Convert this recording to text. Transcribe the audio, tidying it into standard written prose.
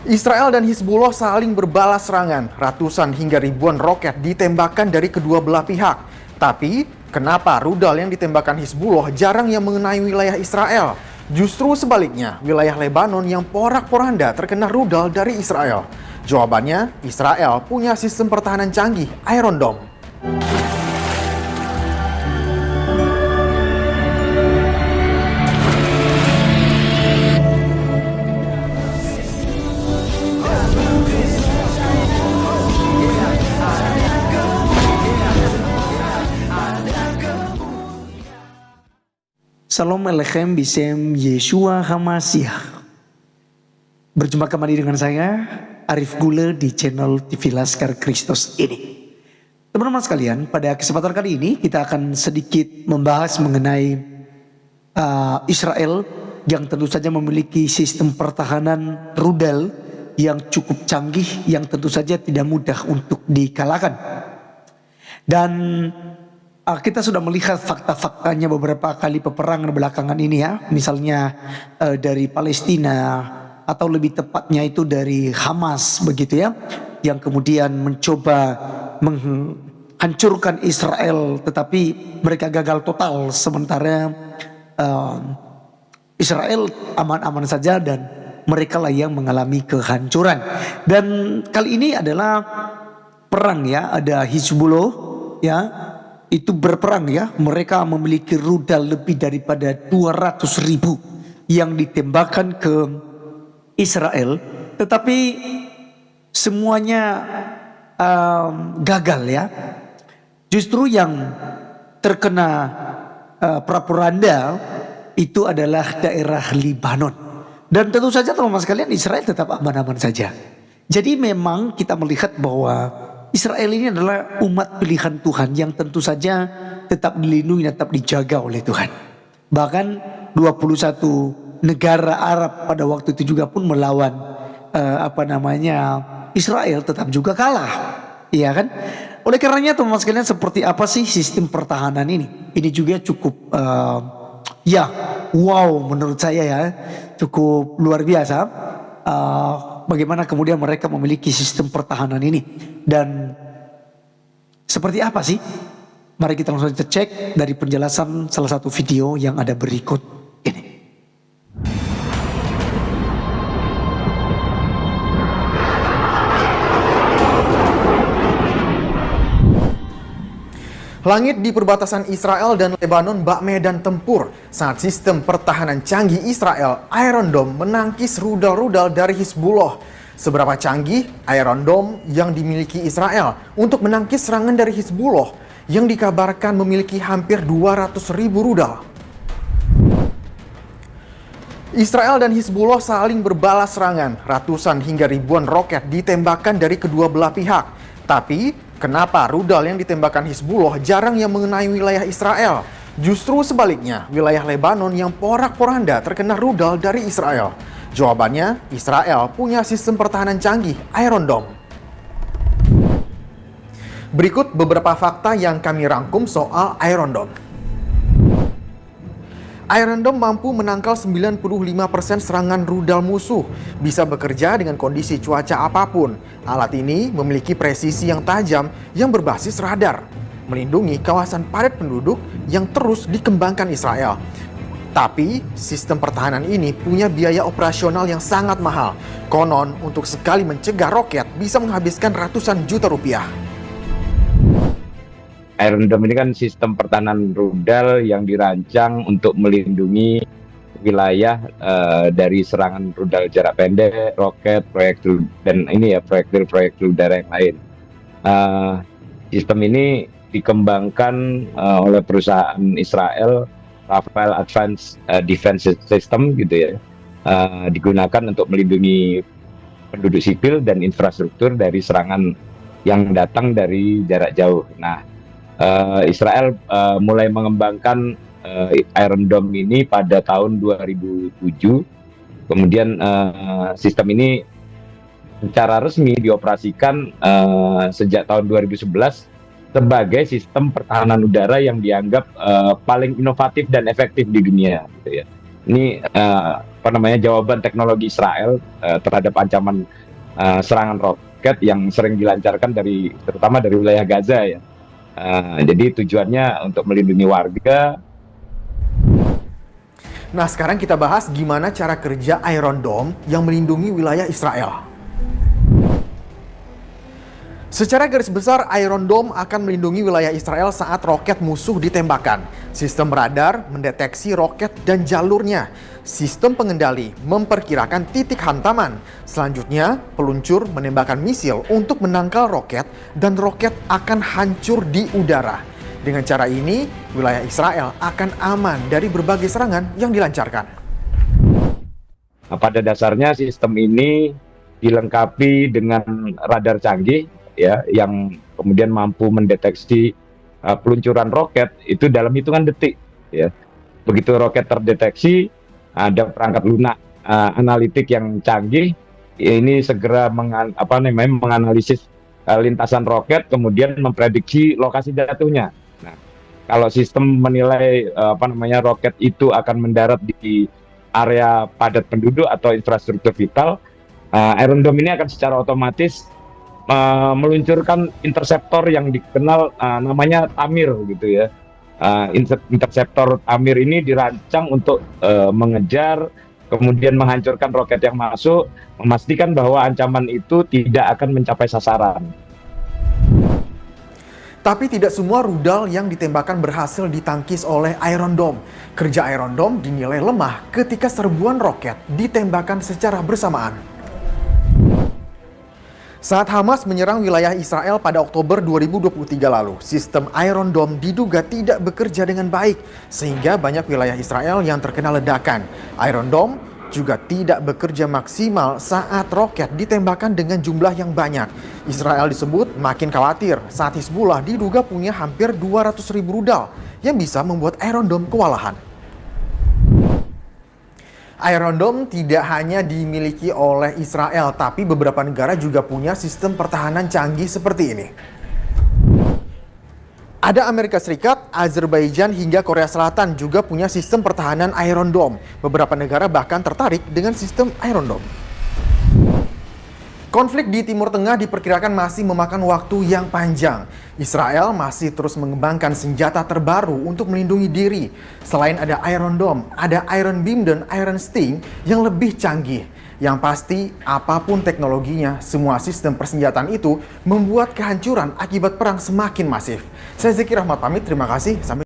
Israel dan Hizbullah saling berbalas serangan. Ratusan hingga ribuan roket ditembakkan dari kedua belah pihak. Tapi, kenapa rudal yang ditembakkan Hizbullah jarang yang mengenai wilayah Israel? Justru sebaliknya, wilayah Lebanon yang porak-poranda terkena rudal dari Israel. Jawabannya, Israel punya sistem pertahanan canggih, Iron Dome. Salam Alechem Bisem Yeshua HaMashiach. Berjumpa kembali dengan saya Arif Gule di channel TV Laskar Kristus ini. Teman-teman sekalian, pada kesempatan kali ini kita akan sedikit membahas mengenai Israel yang tentu saja memiliki sistem pertahanan rudal yang cukup canggih, yang tentu saja tidak mudah untuk dikalahkan. Dan kita sudah melihat fakta-faktanya beberapa kali peperangan belakangan ini ya. Misalnya dari Palestina atau lebih tepatnya itu dari Hamas begitu ya. Yang kemudian mencoba menghancurkan Israel tetapi mereka gagal total. Sementara Israel aman-aman saja dan mereka lah yang mengalami kehancuran. Dan kali ini adalah perang ya. Ada Hizbullah ya. Itu berperang ya, mereka memiliki rudal lebih daripada 200.000 yang ditembakkan ke Israel, tetapi semuanya gagal ya. Justru yang terkena pra-poranda itu adalah daerah Lebanon. Dan tentu saja teman-teman sekalian, Israel tetap aman-aman saja. Jadi memang kita melihat bahwa Israel ini adalah umat pilihan Tuhan yang tentu saja tetap dilindungi dan tetap dijaga oleh Tuhan. Bahkan 21 negara Arab pada waktu itu juga pun melawan Israel tetap juga kalah. Iya kan? Oleh karenanya teman-teman sekalian, seperti apa sih sistem pertahanan ini? Ini juga cukup wow menurut saya ya, cukup luar biasa. Bagaimana kemudian mereka memiliki sistem pertahanan ini dan seperti apa sih? Mari kita langsung cek dari penjelasan salah satu video yang ada berikut ini. Langit di perbatasan Israel dan Lebanon bak medan tempur saat sistem pertahanan canggih Israel, Iron Dome, menangkis rudal-rudal dari Hizbullah. Seberapa canggih Iron Dome yang dimiliki Israel untuk menangkis serangan dari Hizbullah yang dikabarkan memiliki hampir 200.000 rudal. Israel dan Hizbullah saling berbalas serangan. Ratusan hingga ribuan roket ditembakkan dari kedua belah pihak. Tapi, kenapa rudal yang ditembakkan Hizbullah jarang yang mengenai wilayah Israel? Justru sebaliknya, wilayah Lebanon yang porak-poranda terkena rudal dari Israel. Jawabannya, Israel punya sistem pertahanan canggih, Iron Dome. Berikut beberapa fakta yang kami rangkum soal Iron Dome. Iron Dome mampu menangkal 95% serangan rudal musuh, bisa bekerja dengan kondisi cuaca apapun. Alat ini memiliki presisi yang tajam yang berbasis radar, melindungi kawasan padat penduduk yang terus dikembangkan Israel. Tapi, sistem pertahanan ini punya biaya operasional yang sangat mahal. Konon, untuk sekali mencegah roket bisa menghabiskan ratusan juta rupiah. Iron Dome ini kan sistem pertahanan rudal yang dirancang untuk melindungi wilayah dari serangan rudal jarak pendek, roket, proyektil, dan ini ya proyektil udara yang lain. Sistem ini dikembangkan oleh perusahaan Israel, Rafael Advanced Defense System gitu ya, digunakan untuk melindungi penduduk sipil dan infrastruktur dari serangan yang datang dari jarak jauh. Nah, Israel mulai mengembangkan Iron Dome ini pada tahun 2007. Kemudian sistem ini secara resmi dioperasikan sejak tahun 2011 sebagai sistem pertahanan udara yang dianggap paling inovatif dan efektif di dunia gitu ya. Ini jawaban teknologi Israel terhadap ancaman serangan roket yang sering dilancarkan terutama dari wilayah Gaza ya. Jadi tujuannya untuk melindungi warga. Nah, sekarang kita bahas gimana cara kerja Iron Dome yang melindungi wilayah Israel. Secara garis besar, Iron Dome akan melindungi wilayah Israel saat roket musuh ditembakkan. Sistem radar mendeteksi roket dan jalurnya. Sistem pengendali memperkirakan titik hantaman. Selanjutnya, peluncur menembakkan misil untuk menangkal roket dan roket akan hancur di udara. Dengan cara ini, wilayah Israel akan aman dari berbagai serangan yang dilancarkan. Nah, pada dasarnya sistem ini dilengkapi dengan radar canggih ya, yang kemudian mampu mendeteksi peluncuran roket itu dalam hitungan detik ya. Begitu roket terdeteksi, ada perangkat lunak analitik yang canggih, ini segera menganalisis lintasan roket, kemudian memprediksi lokasi jatuhnya. Nah, kalau sistem menilai roket itu akan mendarat di area padat penduduk atau infrastruktur vital, Iron Dome ini akan secara otomatis meluncurkan interseptor yang dikenal namanya Tamir gitu ya. Interseptor Tamir ini dirancang untuk mengejar, kemudian menghancurkan roket yang masuk, memastikan bahwa ancaman itu tidak akan mencapai sasaran. Tapi tidak semua rudal yang ditembakkan berhasil ditangkis oleh Iron Dome. Kerja Iron Dome dinilai lemah ketika serbuan roket ditembakkan secara bersamaan. Saat Hamas menyerang wilayah Israel pada Oktober 2023 lalu, sistem Iron Dome diduga tidak bekerja dengan baik, sehingga banyak wilayah Israel yang terkena ledakan. Iron Dome juga tidak bekerja maksimal saat roket ditembakkan dengan jumlah yang banyak. Israel disebut makin khawatir saat Hizbullah diduga punya hampir 200.000 rudal yang bisa membuat Iron Dome kewalahan. Iron Dome tidak hanya dimiliki oleh Israel, tapi beberapa negara juga punya sistem pertahanan canggih seperti ini. Ada Amerika Serikat, Azerbaijan hingga Korea Selatan juga punya sistem pertahanan Iron Dome. Beberapa negara bahkan tertarik dengan sistem Iron Dome. Konflik di Timur Tengah diperkirakan masih memakan waktu yang panjang. Israel masih terus mengembangkan senjata terbaru untuk melindungi diri. Selain ada Iron Dome, ada Iron Beam dan Iron Sting yang lebih canggih. Yang pasti, apapun teknologinya, semua sistem persenjataan itu membuat kehancuran akibat perang semakin masif. Saya Zeki Rahmat pamit, terima kasih, sampai